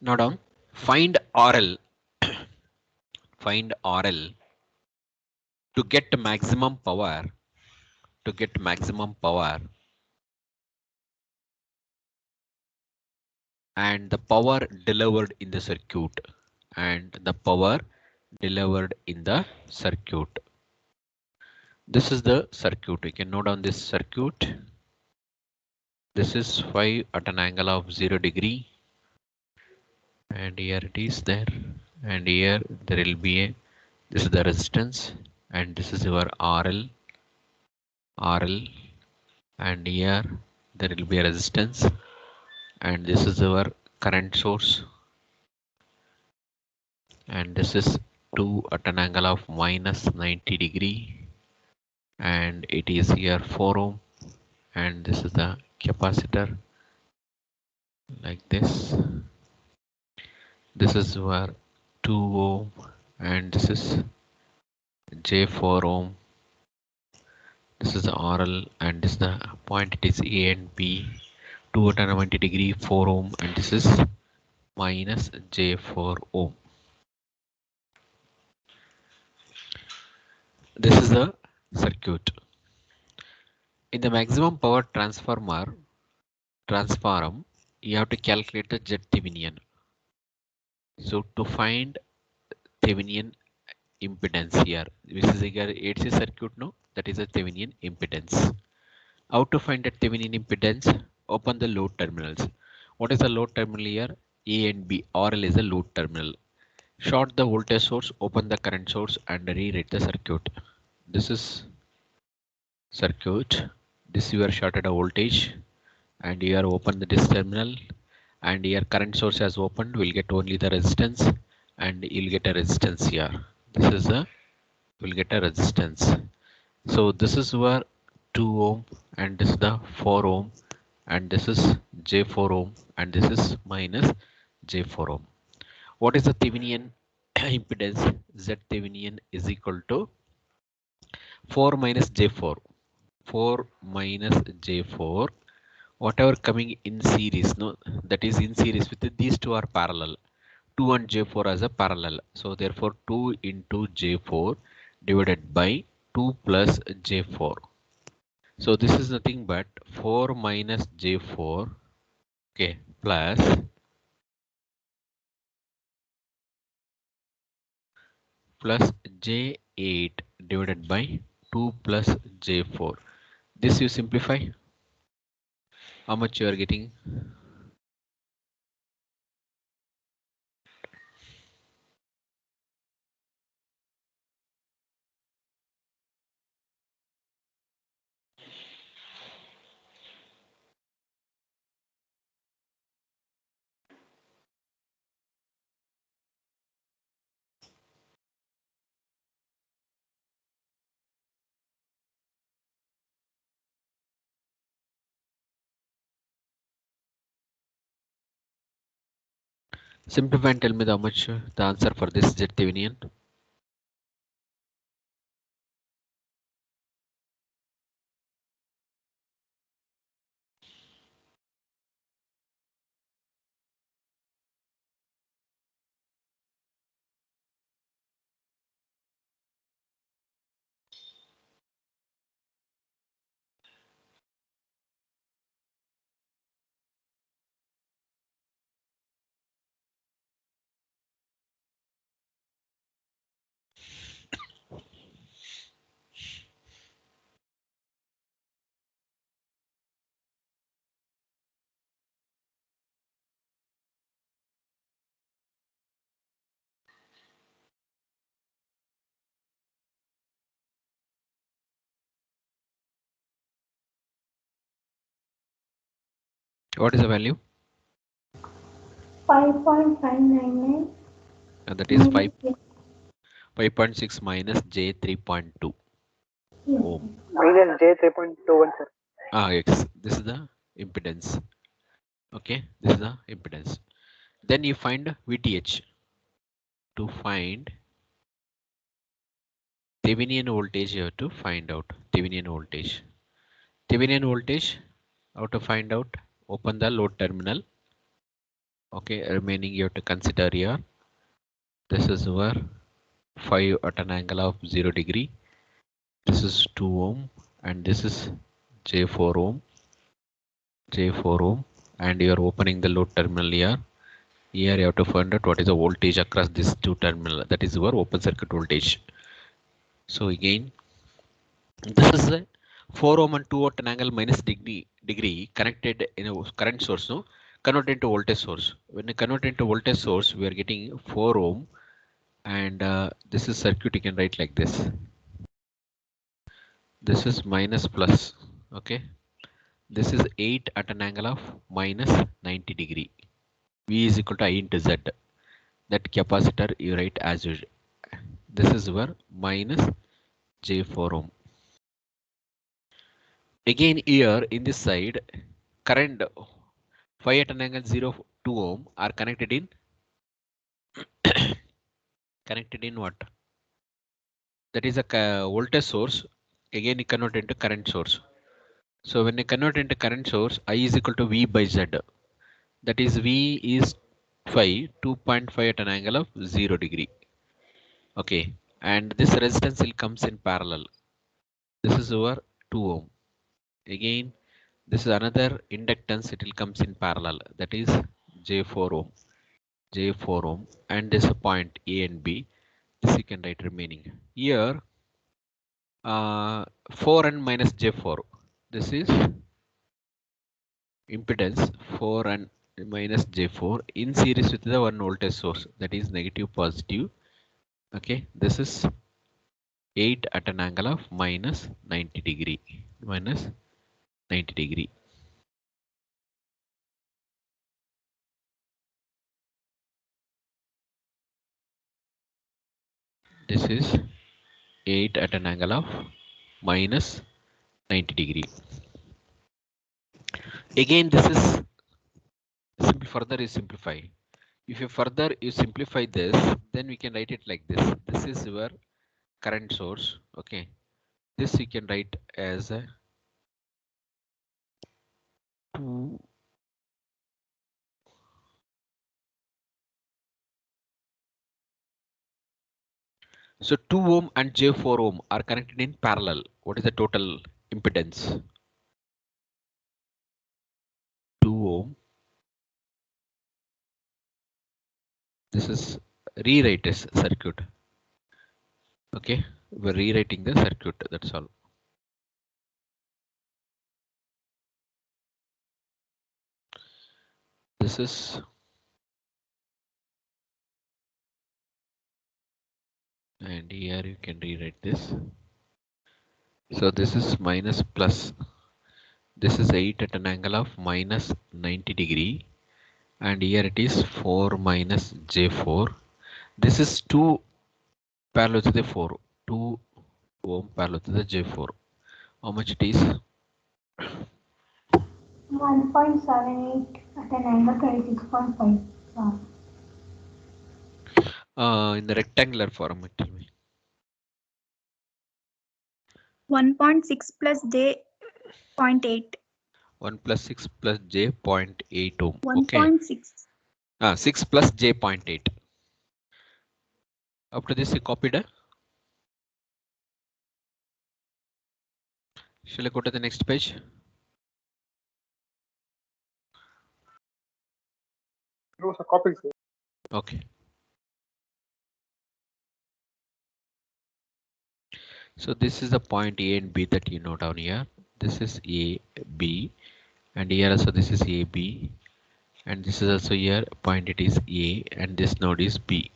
Now down, find RL, find RL to get maximum power, to get maximum power and the power delivered in the circuit, and the power delivered in the circuit. This is the circuit. You can note on this circuit. This is 5 at an angle of 0 degree. And here it is there. And here there will be a, this is the resistance. And this is your RL. And here there will be a resistance. And this is our current source. And this is 2 at an angle of minus 90 degree. And it is here 4 ohm. And this is the capacitor like this. This is where 2 ohm and this is J4 ohm. This is the RL and this is the point, it is A and B. 2 at 90 degree 4 ohm and this is minus J4 ohm. This is the circuit. In the maximum power transform, you have to calculate the Z Thevenin. So to find Thevenin impedance here, this is a AC circuit, no? That is a Thevenin impedance. How to find the Thevenin impedance? Open the load terminals. What is the load terminal here? A and B. RL is a load terminal. Short the voltage source, open the current source and rewrite the circuit. This is circuit. This you are shorted a voltage and you are open this terminal and your current source has opened. We'll get only the resistance and you'll get a resistance here. This is a, we'll get a resistance. So this is where 2 ohm and this is the 4 ohm and this is J4 ohm and this is minus J4 ohm. What is the Thevenin impedance? Z Thevenin is equal to 4 minus J4. 4 minus J4. Whatever coming in series, no, that is in series with these two are parallel. 2 and J4 as a parallel. So therefore 2 into J4 divided by 2 plus J4. So this is nothing but 4 minus J4, okay, plus J8 divided by 2 plus J4. This you simplify. How much you are getting? Simplify and tell me how much the answer for this Z Thevenin. What is the value? 5.599. That is 5.6 minus J 3.2 ohm. Minus J 3.21, sir. Yes, this is the impedance. Okay, this is the impedance. Then you find VTH. To find Thevenin voltage, you have to find out Thevenin voltage. Thevenin voltage, how to find out? Open the load terminal Okay, remaining you have to consider here. This is where 5 at an angle of 0 degree. This is 2 ohm and this is J4 ohm, J4 ohm, and you are opening the load terminal here. Here you have to find out what is the voltage across these two terminal. That is your open circuit voltage. So again, this is a 4 ohm and 2 at an angle minus degree connected in a current source. No, convert into voltage source. When you convert into voltage source, we are getting 4 ohm, and this is circuit. You can write like this. This is minus plus. Okay, this is 8 at an angle of minus 90 degree. V is equal to I into Z. That capacitor you write as usual. This is where minus J4 ohm. Again here in this side, current 5 at an angle 0 2 ohm are connected in what? That is a voltage source. Again you convert into current source. So when you convert into current source, I is equal to V by Z. That is V is 2.5 at an angle of 0 degree. Okay, and this resistance will comes in parallel. This is over 2 ohm. Again, this is another inductance. It will comes in parallel. That is J4 ohm. J4 ohm, and this is a point A and B. This you can write remaining. Here, 4n minus J4. This is impedance 4n minus J4 in series with the one voltage source. That is negative positive. Okay, this is 8 at an angle of minus 90 degree. Minus 90 degree. This is 8 at an angle of minus 90 degree. Again, this is further you simplify. If you further you simplify this, then we can write it like this. This is your current source. Okay. This you can write as a 2. So 2 ohm and J4 ohm are connected in parallel. What is the total impedance? 2 ohm. This is rewrite this circuit. Okay. We're rewriting the circuit. That's all. This is, and here you can rewrite this. So this is minus plus. This is 8 at an angle of minus 90 degree. And here it is 4 minus J4. This is 2 parallel to the 4. 2 ohm parallel to the J4. How much it is? 1.78 at an angle 26.5. In the rectangular form, tell me. 1.6 plus J 0.8. 1 plus 6 plus J 0.8 ohm. Okay. 1.6. 6 plus J 0.8. After this, you copied. Shall I go to the next page? No, sir, copy, sir. Okay. So this is the point A and B that you know down here. This is A, B, and here also this is A, B, and this is also here point it is A, and this node is B.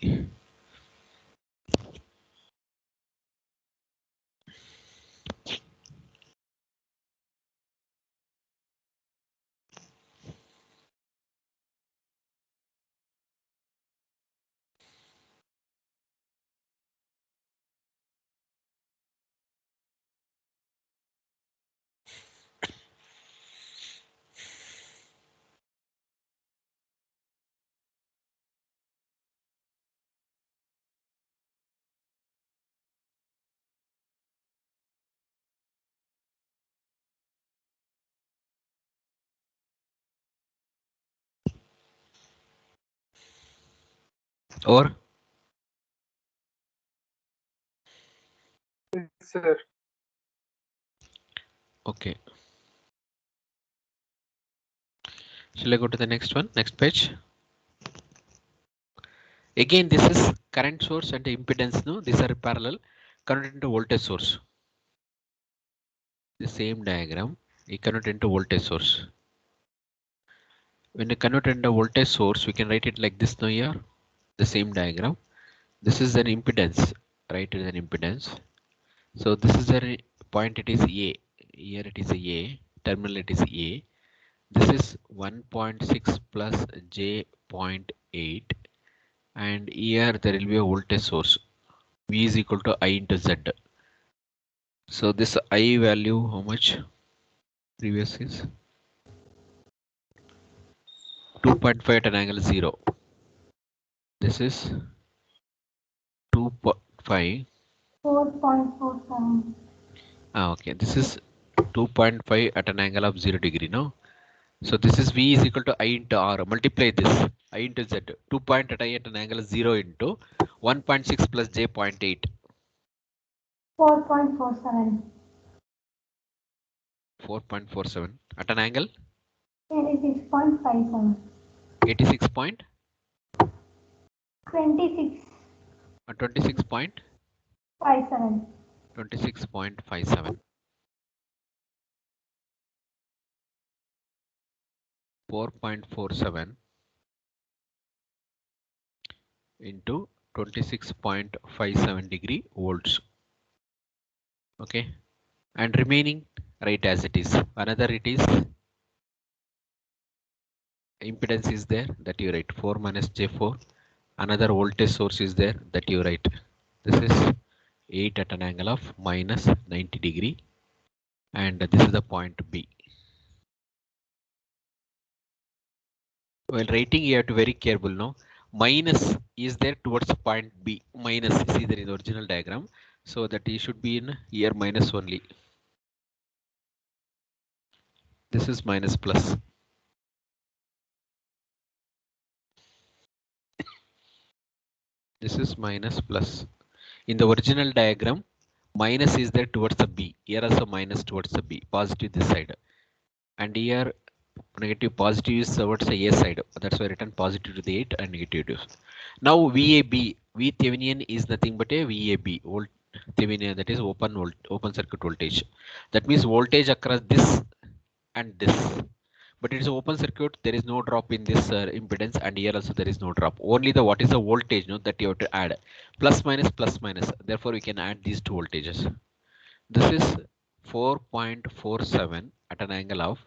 Or Yes, sir. okay. Shall I go to the next one? Next page. Again, this is current source and the impedance. No, these are parallel. Convert into voltage source. The same diagram. We convert into voltage source. When you convert into voltage source, we can write it like this now here. The same diagram. This is an impedance. Right, it is an impedance. So this is a point. It is A. Here it is a A. Terminal it is A. This is 1.6 plus J.8. And here there will be a voltage source. V is equal to I into Z. So this I value, how much? Previous is 2.5 at an angle 0. This is 2.5. 4.47. Okay, this is 2.5 at an angle of 0 degree. No, so this is V is equal to I into R. Multiply this I into Z. 2 point at I at an angle 0 into 1.6 plus J.8. 4.47. 4.47 at an angle 86.57. 86 point 26. 26 point 57. 26.57. 4.47 into 26.57 degree volts. Okay, and remaining right as it is. Another it is impedance is there, that you write 4 minus J4. Another voltage source is there, that you write. This is 8 at an angle of minus 90 degree, and this is the point B. While writing, you have to very careful now. Minus is there towards point B. Minus, see there in the original diagram, so that it should be in here minus only. This is minus plus. This is minus plus. In the original diagram, minus is there towards the B. Here also minus towards the B. Positive this side. And here negative positive is towards the A side. That's why written positive to the 8 and negative to. Now VAB. V Thevenin is nothing but a VAB. Volt Thevenin, that is open circuit voltage. That means voltage across this and this. But it's open circuit, there is no drop in this impedance, and here also there is no drop. Only the what is the voltage, no, that you have to add. Plus minus plus minus. Therefore, we can add these two voltages. This is 4.47 at an angle of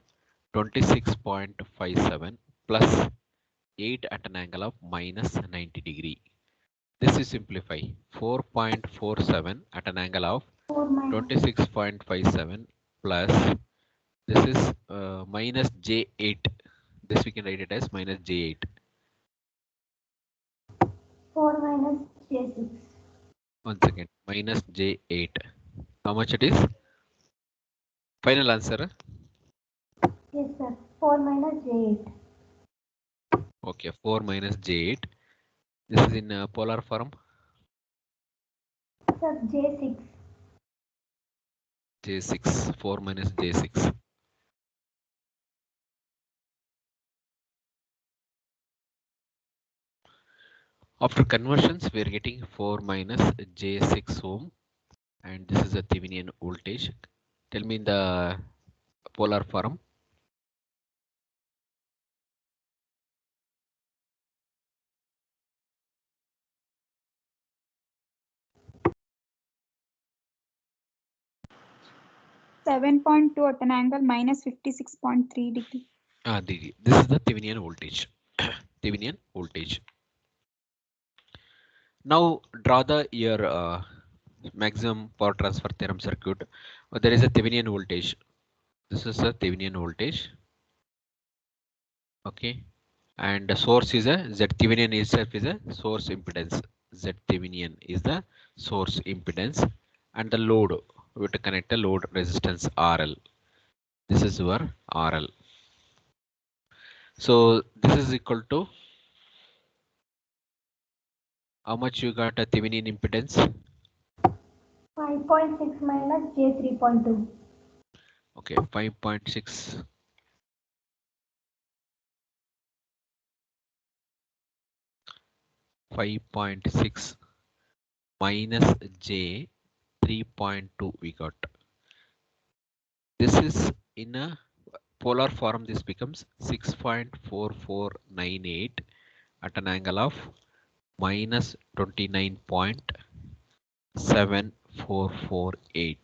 26.57 plus 8 at an angle of minus 90 degree. This is simplify. 4.47 at an angle of 26.57 plus this is minus J8. This we can write it as minus J8. 4 minus J6. Once again, minus J8. How much it is? Final answer. Yes, sir. 4 minus J8. Okay, 4 minus J8. This is in polar form. Sir, J6. J6. 4 minus J6. After conversions, we are getting 4 minus J6 ohm, and this is a Thevenin voltage. Tell me in the polar form. (7.2) at an angle minus 56.3 degree. This is the Thevenin voltage. Thevenin voltage. Now draw the your maximum power transfer theorem circuit. There is a Thevenin voltage. This is a Thevenin voltage. Okay, and the source is a Z Thevenin itself is a source impedance. Z Thevenin is the source impedance, and the load, we have to connect the load resistance RL. This is your RL. So this is equal to How much you got a Thevenin impedance? 5.6 minus J 3.2. Okay, 5.6. 5.6 minus J 3.2 we got. This is in a polar form. This becomes 6.4498 at an angle of minus 29.7448.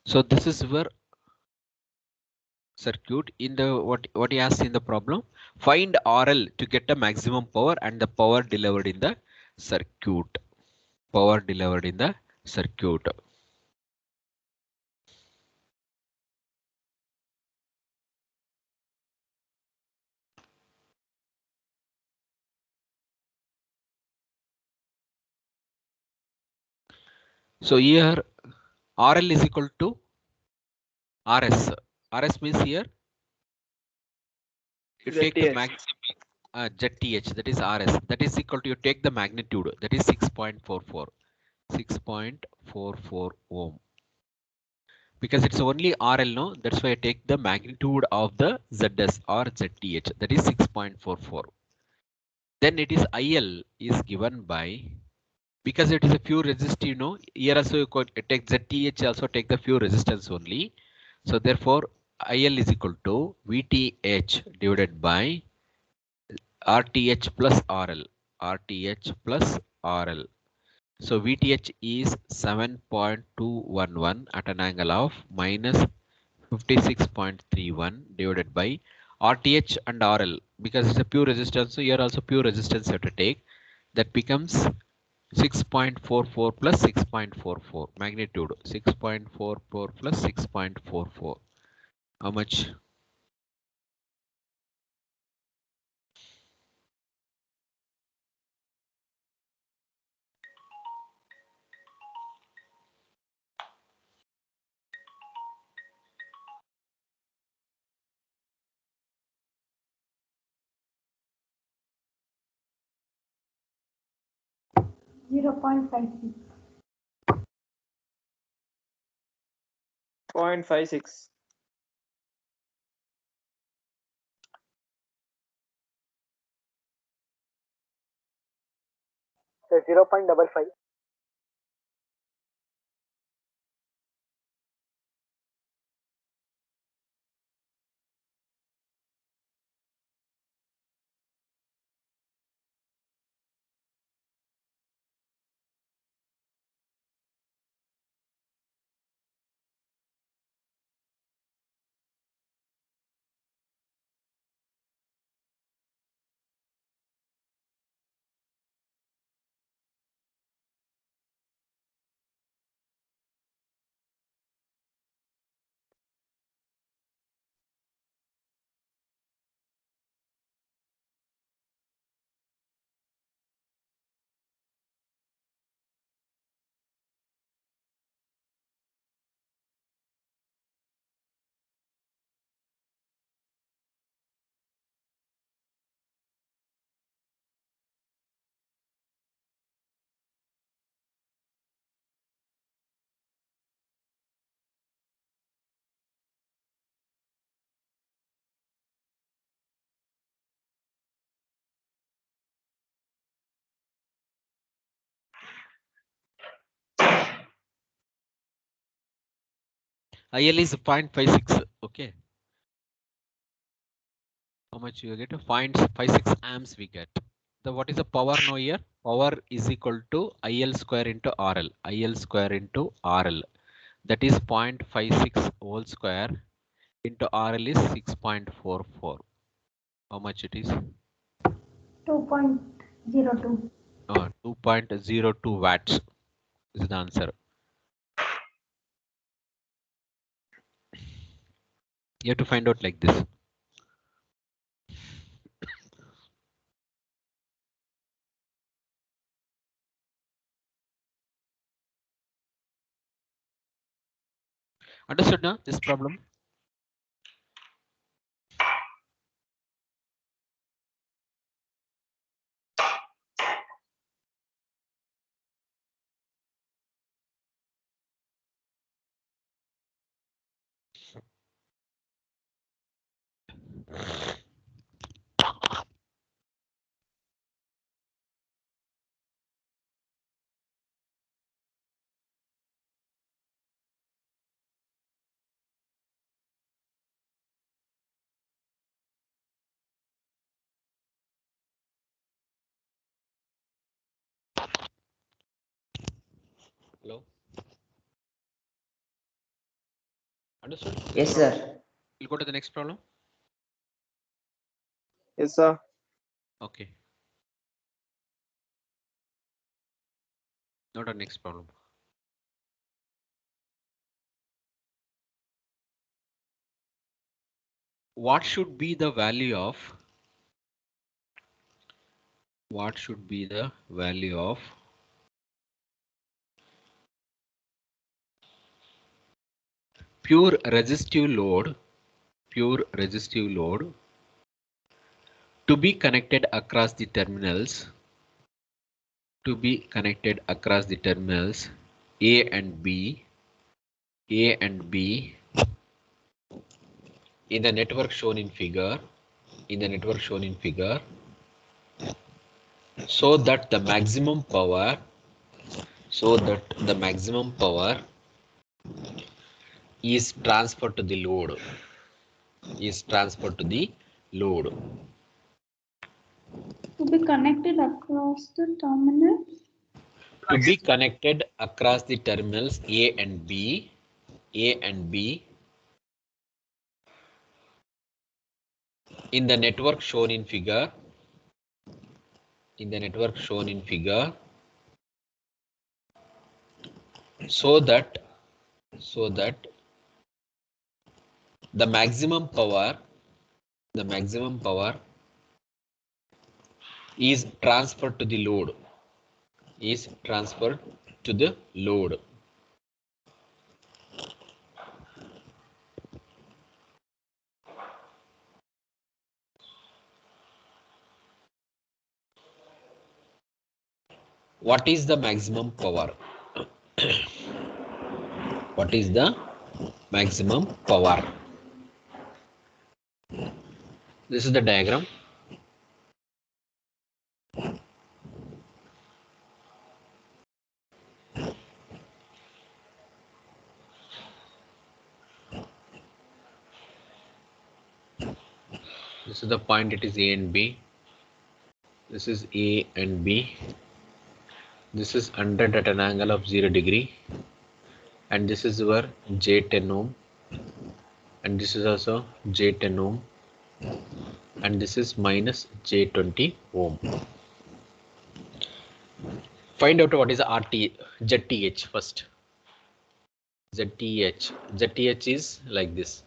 So this is where circuit in the what he asked in the problem, find RL to get a maximum power and the power delivered in the circuit. Power delivered in the circuit. So here RL is equal to RS. RS means here you take the ZTH, that is RS, that is equal to, you take the magnitude, that is 6.44. 6.44 ohm. Because it's only RL, no, that's why I take the magnitude of the ZS or ZTH, that is 6.44. Then it is IL is given by, because it is a pure resistive, here also you could take ZTH, also take the pure resistance only. So therefore IL is equal to VTH divided by RTH plus RL. RTH plus RL. So VTH is 7.211 at an angle of minus 56.31 divided by RTH and RL, because it's a pure resistance. So here also pure resistance you have to take. That becomes 6.44 plus 6.44 magnitude. 6.44 plus 6.44. How much? Zero point 0.56. 0.56. So 0.55. IL is 0.56. Okay. How much you get? 0.56 amps we get. The what is the power now here? Power is equal to IL square into RL. IL square into RL. That is 0.56 whole square into RL is 6.44. How much it is? 2.02. 2.02 watts is the answer. You have to find out like this. Understood now this problem? Hello? Understood? Yes, sir. We'll go to the next problem. Yes, sir. Okay. Not our next problem. What should be the value of pure resistive load to be connected across the terminals A and B in the network shown in figure so that the maximum power is transferred to the load To be connected across the terminal. to be connected across the terminals A and B in the network shown in figure so that the maximum power is transferred to the load What is the maximum power? This is the diagram. This is the point, it is A and B. This is A and B. This is 100 at an angle of 0 degree. And this is your J10 ohm. And this is also J10 ohm. And this is minus J20 ohm. Find out what is the ZTH first. ZTH is like this.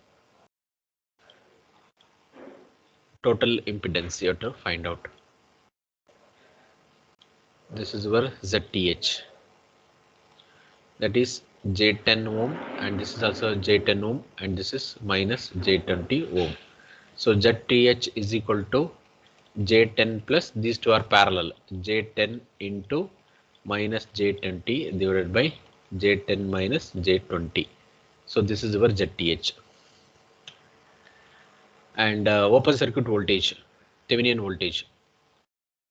Total impedance you have to find out. This is your ZTH. That is J10 ohm, and this is also J10 ohm, and this is minus J20 ohm. So ZTH is equal to J10 plus these two are parallel. J10 into minus J20 divided by J10 minus J20. So this is our ZTH. And open circuit voltage, Thevenin voltage.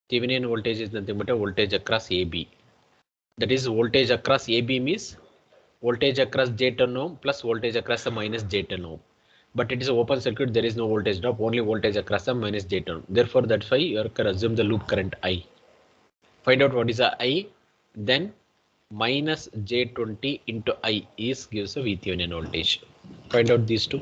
Thevenin voltage is nothing but a voltage across AB. That is voltage across AB means voltage across J10 ohm plus voltage across the minus J10 ohm. But it is an open circuit, there is no voltage drop, only voltage across the minus J10 ohm. Therefore, that's why you can assume the loop current I. Find out what is the I, then minus J20 into I is gives a VThevenin voltage. Find out these two.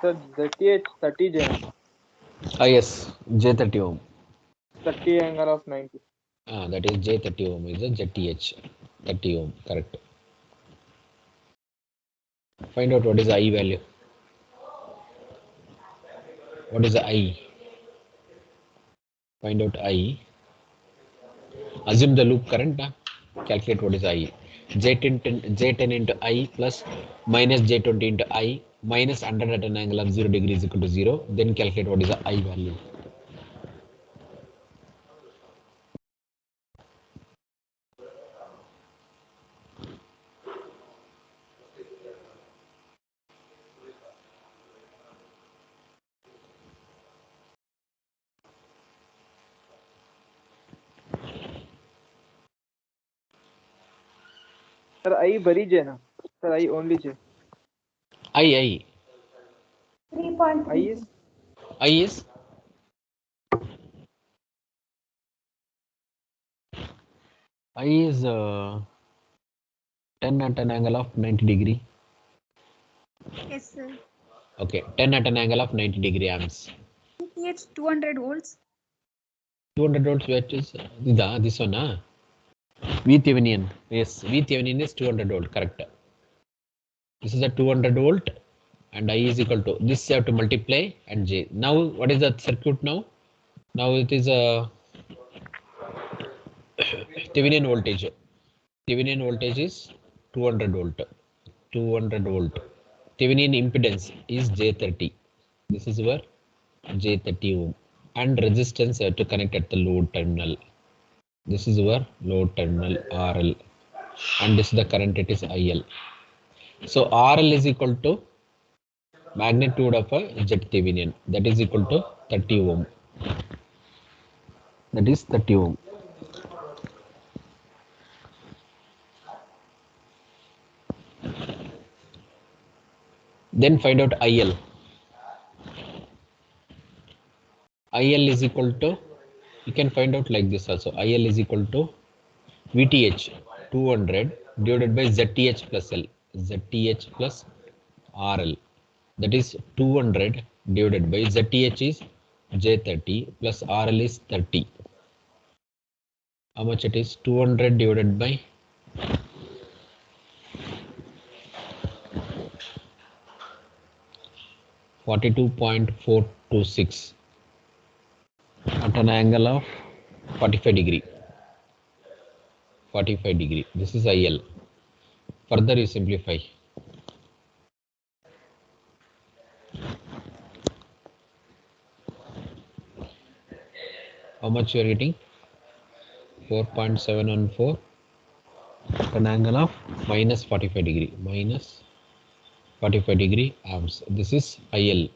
Sir, ZTH 30 J, Yes, J30 ohm. 30 angle of 90. That is J30 ohm is a ZTH 30 ohm, correct. Find out what is the I value. What is the I? Find out I. Assume the loop current. Calculate what is I. J10 into I plus minus J20 into I minus 100 at an angle of 0 degree is equal to 0. Then calculate what is the I value. Sir, I bari J na. Sir, I only J. I 3.3. I is I is I is 10 at an angle of 90 degree. Yes, sir. Okay, 10 at an angle of 90 degree amps. VTH 200 volts. 200 volts, which is this one. VThevenin. Yes, VThevenin is 200 volt, correct. This is a 200 volt and I is equal to this. You have to multiply and J. Now, what is the circuit now? Now it is a Thevenin voltage. Thevenin voltage is 200 volt. 200 volt. Thevenin impedance is J30. This is where J30 ohm. And resistance you have to connect at the load terminal. This is where load terminal RL. And this is the current, it is IL. So RL is equal to magnitude of a jet Thevenin, that is equal to 30 ohm. That is 30 ohm. Then find out IL. IL is equal to, you can find out like this also. IL is equal to VTH 200 divided by ZTH plus L. ZTH plus RL. That is 200 divided by ZTH is J30 plus RL is 30. How much it is? 200 divided by 42.426 at an angle of 45 degree. 45 degree. This is IL. Further you simplify. How much you are getting? 4.714 at an angle of minus 45 degree. Minus 45 degree amps. This is IL.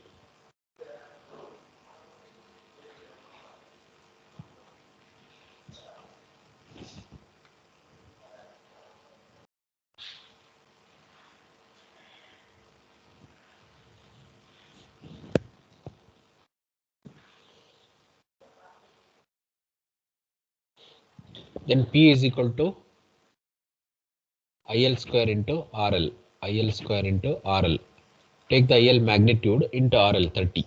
Then P is equal to IL square into RL. IL square into RL. Take the IL magnitude into RL 30.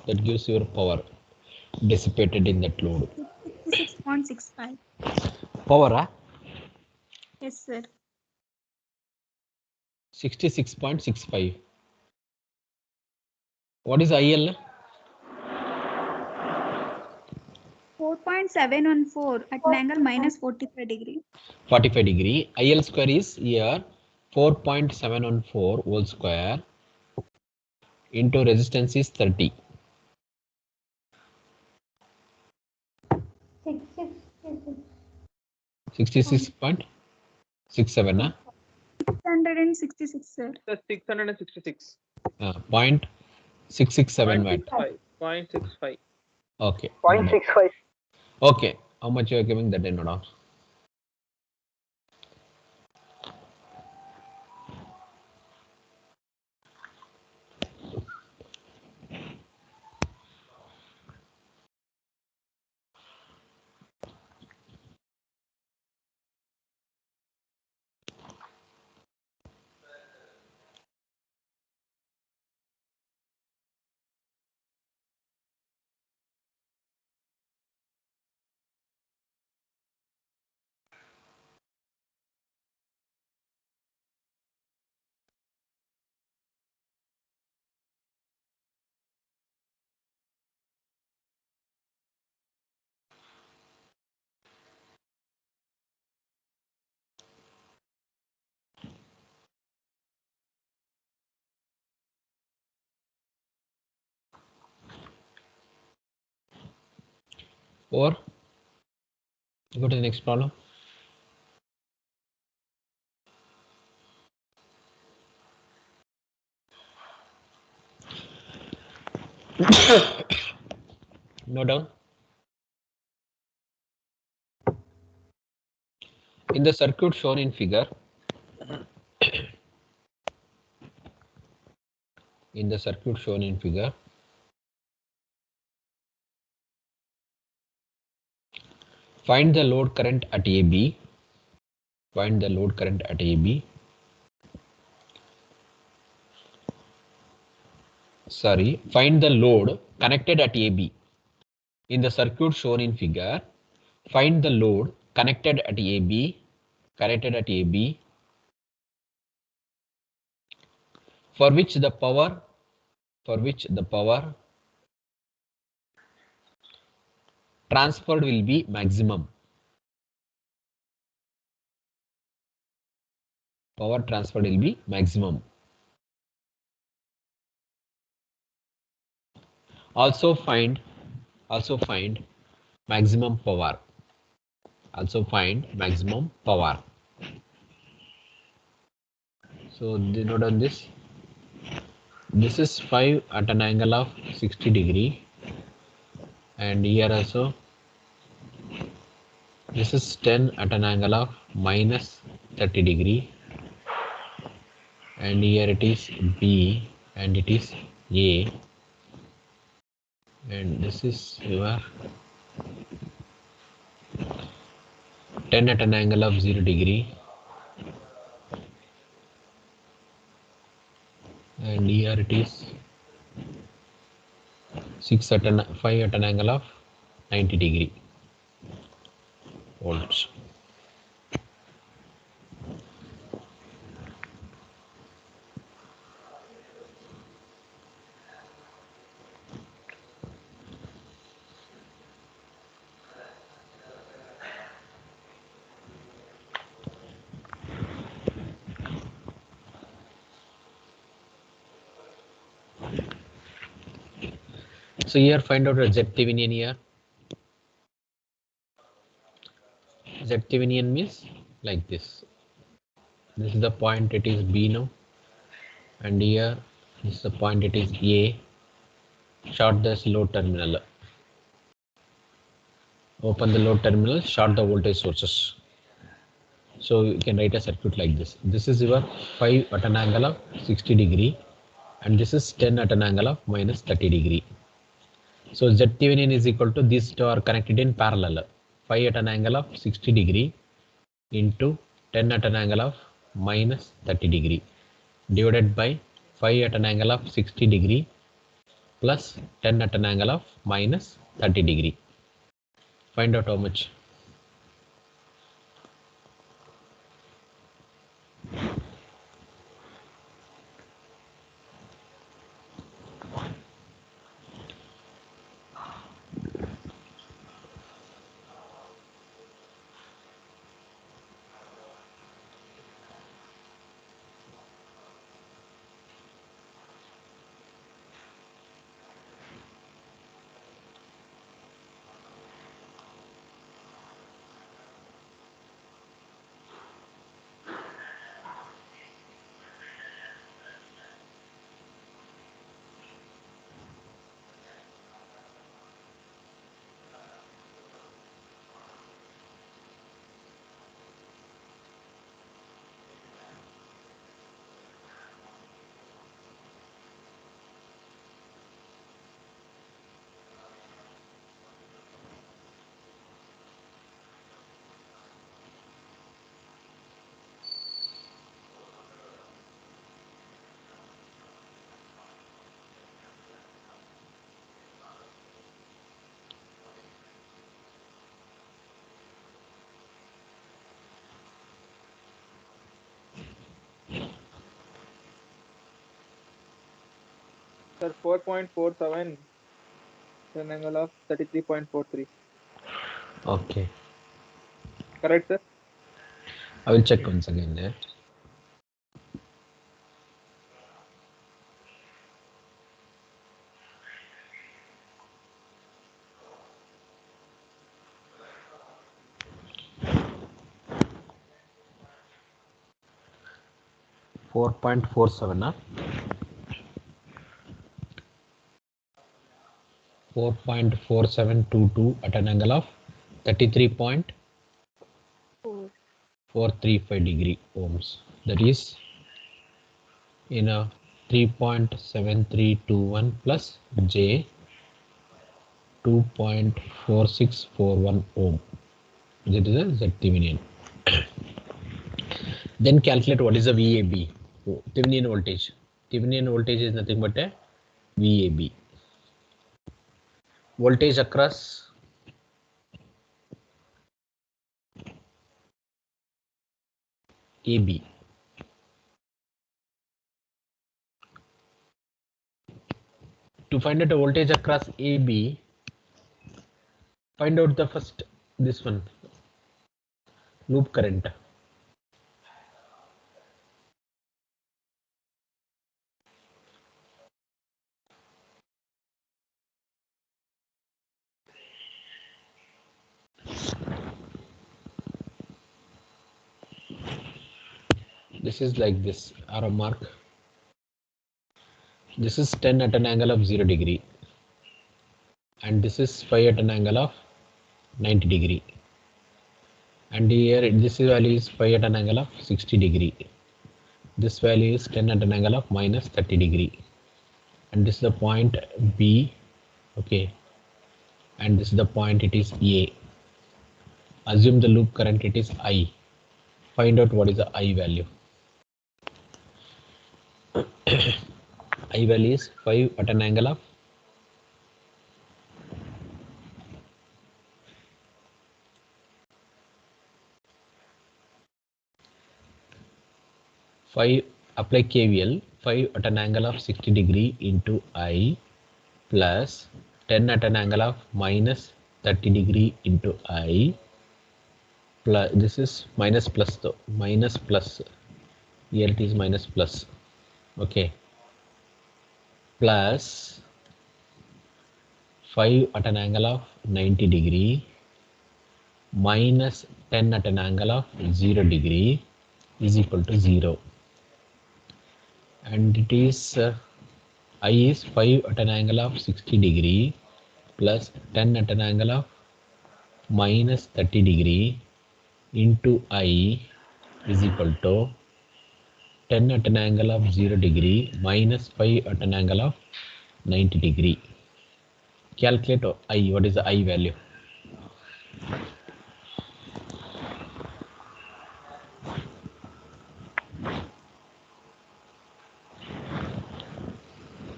That gives your power dissipated in that load. 66.65. Power Yes, sir. 66.65. What is IL? 4.714 at an angle minus 45 degree. 45 degree. IL square is here 4.714 whole square into resistance is 30. 666. 66.67. 666, sir. sir, 666. 0.667 watt. 0.65. Okay. 0.65. Okay. How much you are giving that in order? Or go to the next problem. Note down. In the circuit shown in figure, find the load current at AB. Find the load current at AB. Sorry, find the load connected at AB. In the circuit shown in figure, find the load connected at AB. For which the power transferred will be maximum. Power transferred will be maximum. Also find maximum power. So note on this. This is 5 at an angle of 60 degree, and here also this is 10 at an angle of minus 30 degree, and here it is B and it is A, and this is your 10 at an angle of 0 degree, and here it is 5 at an angle of 90 degree volts. So here find out a Z Thevenin here. Z Thevenin means like this. This is the point, it is B now, and here this is the point, it is A. Short this load terminal. Open the load terminal, short the voltage sources. So you can write a circuit like this. This is your 5 at an angle of 60 degree, and this is 10 at an angle of minus 30 degree. So Z Thevenin is equal to these two are connected in parallel. 5 at an angle of 60 degree into 10 at an angle of minus 30 degree divided by 5 at an angle of 60 degree plus 10 at an angle of minus 30 degree. Find out how much. Sir, 4.47 with an angle of 33.43. Okay, Correct, sir? I will check once again there. 4.47 4.4722 at an angle of 33.435 degree ohms. That is in a 3.7321 plus J 2.4641 ohm. That is a Z Thevenin. Then calculate what is the VAB, Thevenin voltage. Thevenin voltage is nothing but a VAB. Voltage across AB. To find out the voltage across AB, find out the first this one loop current. This is like this arrow mark. This is 10 at an angle of 0 degree, and this is 5 at an angle of 90 degree, and here this value is 5 at an angle of 60 degree. This value is 10 at an angle of minus 30 degree, and this is the point B, okay, and this is the point, it is A. Assume the loop current, it is I. Find out what is the I value. I value is 5 at an angle of 5, apply KVL, 5 at an angle of 60 degree into I plus 10 at an angle of minus 30 degree into I plus, this is minus plus though, minus plus, here it is minus plus, okay, plus 5 at an angle of 90 degree minus 10 at an angle of 0 degree is equal to 0, and it is I is 5 at an angle of 60 degree plus 10 at an angle of minus 30 degree into I is equal to 10 at an angle of 0 degree minus 5 at an angle of 90 degree. Calculate I, what is the I value?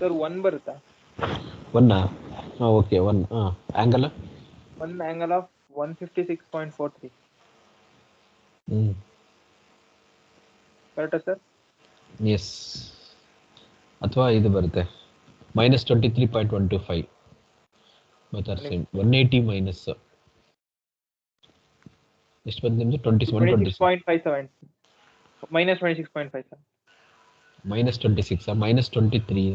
Sir, 1 ಬರುತ್ತಾ? 1 okay, 1 angle 1 angle of 156.43. ಕರೆಕ್ಟಾ sir? yes, ಅಥವಾ ಇದು ಬರುತ್ತೆ minus 23.125, but are same. 180 minus ಎಷ್ಟು ಬಂತು ನಿಮ್ದು? 26.57 minus 26.57 minus 26 minus 23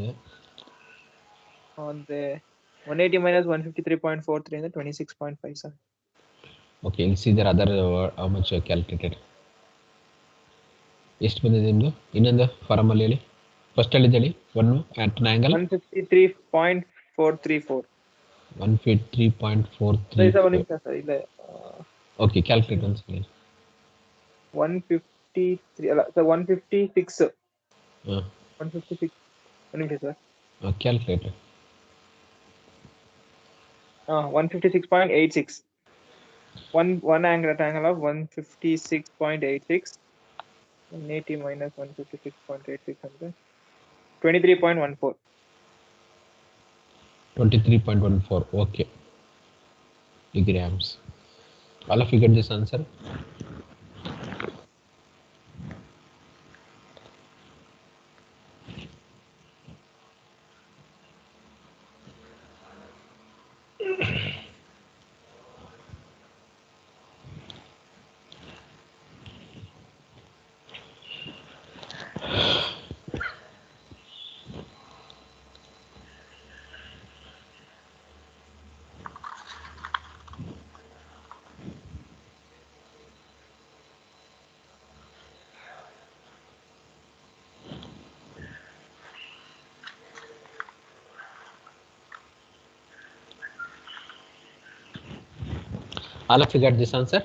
ಅಂದ್ರೆ 180 minus 153.43 ಅಂದ್ರೆ 26.57. okay, you see there other how much calculated. ಎಷ್ಟು ಬಂದಿದೆ ನಿಮ್ದು? ಇನ್ನೊಂದು ಫಾರ್ಮಲ್ಲಿ ಹೇಳಿ, ಫಸ್ಟ್ ಹೇಳಿದ್ದು ಹೇಳಿ. 1 at an angle 153.434. 153.43. ಇಲ್ಲ okay, calculate once again. 153 ಅಲ್ಲ ಸರ್ 156 156 ಒಂದು ನಿಮಿಷ sir. Calculate 156.86. one angle at angle of 156.86. 180 minus 156.86 ಅಂದ್ರೆ 23.14. 23.14, okay, grams. All of you get this answer? All of you got this answer?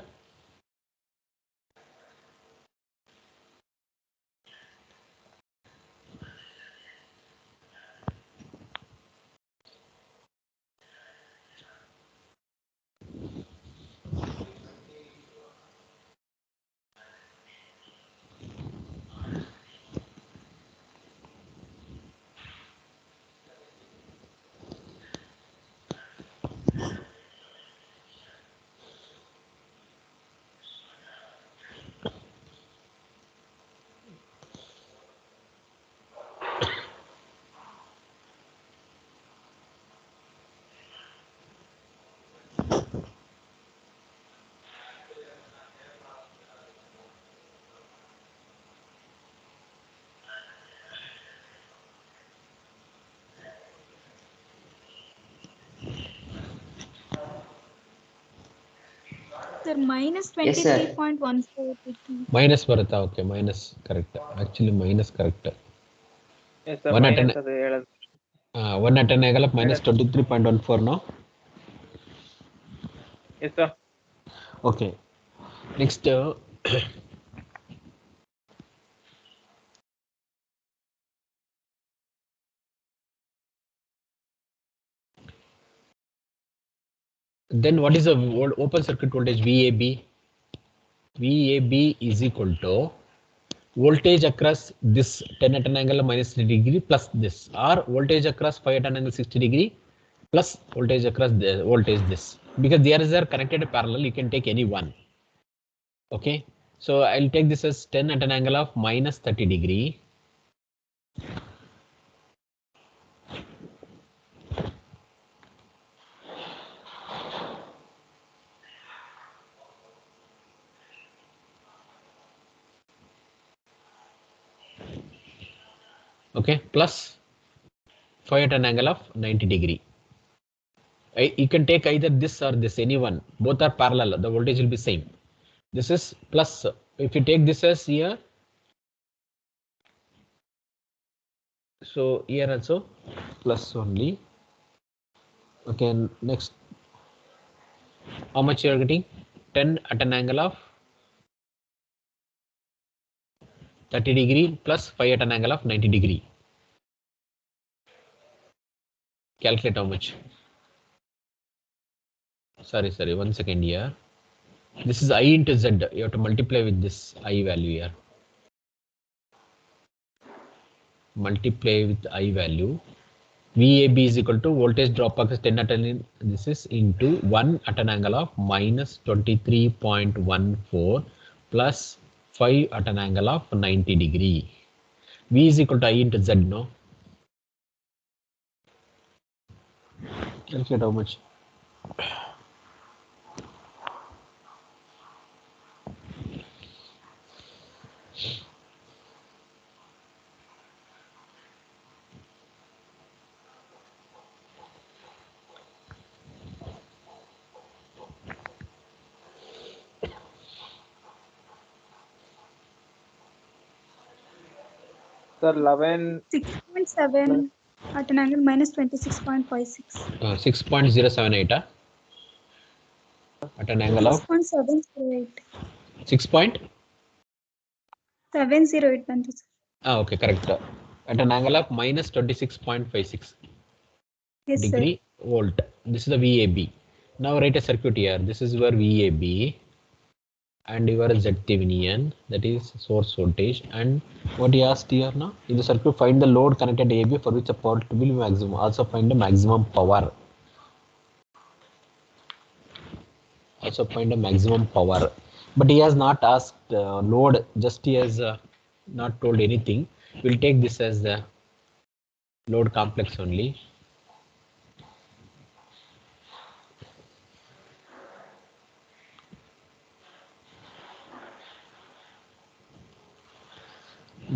Sir, minus Yes, sir. 23.14. Minus ಬರುತ್ತಾ? Okay, minus correct. Actually minus correct. Yes, sir. 1 at Minus an ಅದು ಹೇಳೋದು. 1 at an angle of minus 23.14 no? Yes, sir. Okay. Next then what is the open circuit voltage VAB? VAB is equal to voltage across this 10 at an angle minus 30 degree plus this, or voltage across 5 at an angle 60 degree plus voltage across the voltage this, because they are connected parallel. You can take any one. Okay, so I'll take this as 10 at an angle of minus 30 degree. Okay, plus 5 at an angle of 90 degree. You can take either this or this, any one. Both are parallel. The voltage will be same. This is plus. If you take this as here, so here also plus only. Okay, next, how much you are getting? 10 at an angle of 30 degree plus 5 at an angle of 90 degree. Calculate how much. Sorry, 1 second here. This is I into Z. You have to multiply with this I value here. Multiply with I value. VAB is equal to voltage drop across 10 at an, this is into 1 at an angle of minus 23.14 plus 5 at an angle of 90 degree. V is equal to I into Z, no? Calculate how much. Sir, 11. 6.7 at an angle minus 26.56. 6.078 at an angle of 6.708. 6.708. ಬಂತು sir. Okay, correct. At an angle of minus 26.56 Yes, degree volt. This is the VAB. Now write a circuit here. This is your VAB and your Z Thevenin, that is source voltage. And what he asked here now, in the circuit find the load connected to AB for which the power will be maximum. Also find the maximum power. Also find the maximum power. But he has not asked load, just he has not told anything. We'll take this as the load complex only.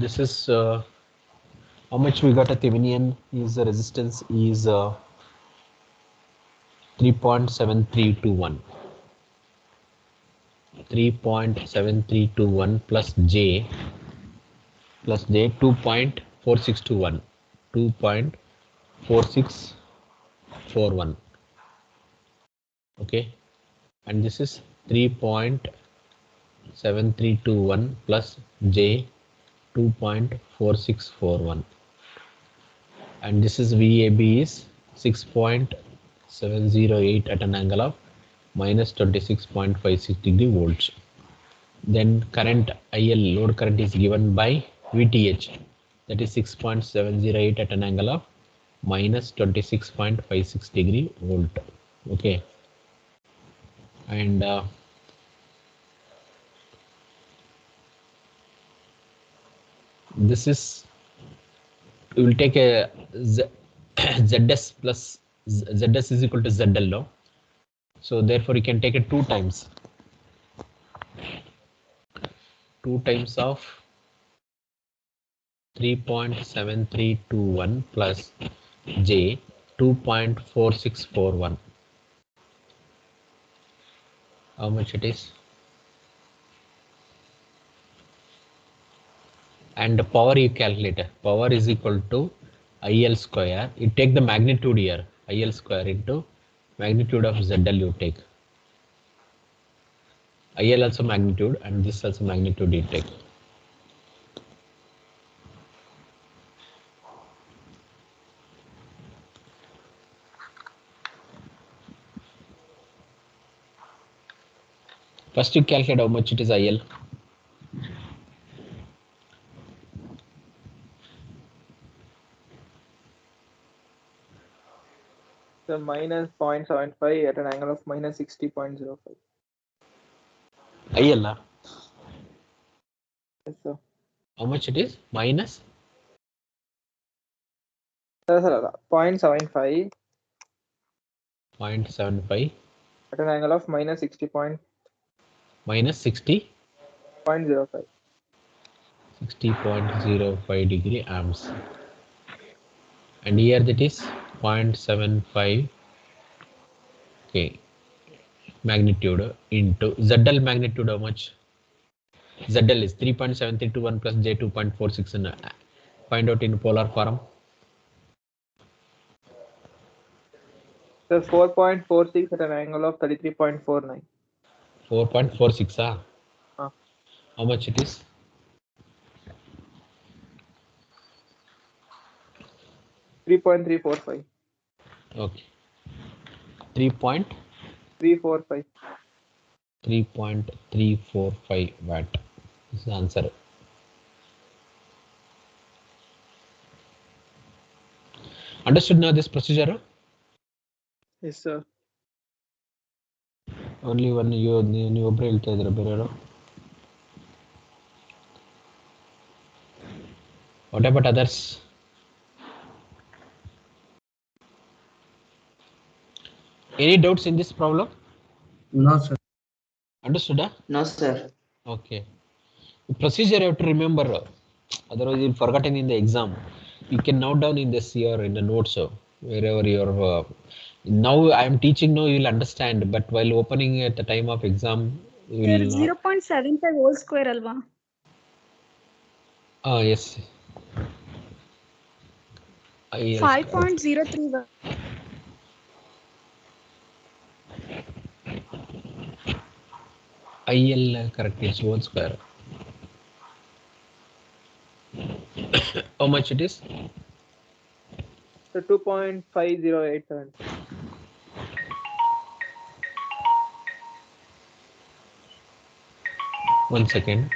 This is how much we got a Thevenin is the resistance is 3.7321. 3.7321 plus J 2.4621. 2.4641. Okay, and this is 3.7321 plus J 2.4641, and this is VAB is 6.708 at an angle of minus 26.56 degree volts. Then current IL, load current, is given by VTH, that is 6.708 at an angle of minus 26.56 degree volt. Okay, and this is, we will take a ZS plus ZS is equal to ZL, no? So therefore you can take it 2 times of 3.7321 plus J 2.4641. How much it is? And the power you calculate, power is equal to IL square. You take the magnitude here, IL square into magnitude of ZL you take. IL also magnitude and this also magnitude you take. First you calculate how much it is IL. So minus 0.75 at an angle of minus 60.05. IL, Yes, sir. how much it is? Minus? Sir, 0.75 0.75 at an angle of minus 60.05. minus 60.05 degree amps. And here that is 0.75. Okay, magnitude into ZL magnitude, how much? ZL is 3.7321 plus J 2.46, and find out in polar form. So 4.46 at an angle of 33.49. 4.46, Ah. How much it is? 3.345. Okay, 3.345 watt is the answer. Understood now this procedure? Yes, sir. Only one ನೀವು ಒಬ್ಬರೇ ಹೇಳ್ತಾ ಇದ್ದೀರಾ ಬೇರೆಯವರು? What about others? Any doubts in this problem? No, sir. Understood? No, sir. Okay. The procedure you have to remember, otherwise you'll forgotten in the exam. You can note down in this here in the notes, wherever you're. Now I am teaching, now you will understand, but while opening at the time of exam, you Sir, will not. 0.75 whole square alva. Yes. 5.03. IL correct, is whole square. How much it is? So 2.5087. 1 second.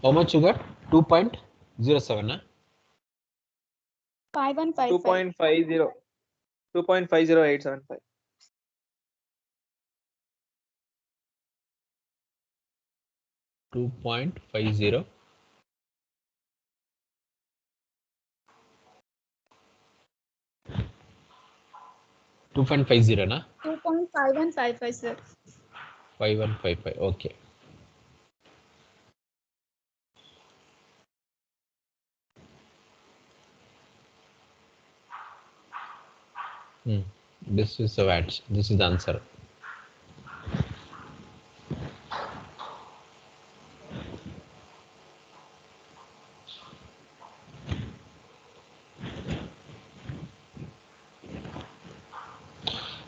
How much you got? 2.07, 5155. 2.50875. 2.50 2.50 na? 2.5155, sir. 5155. Okay. This is the watts. This is the answer.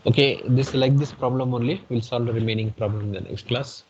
Okay, this like this problem only. We'll solve the remaining problem in the next class.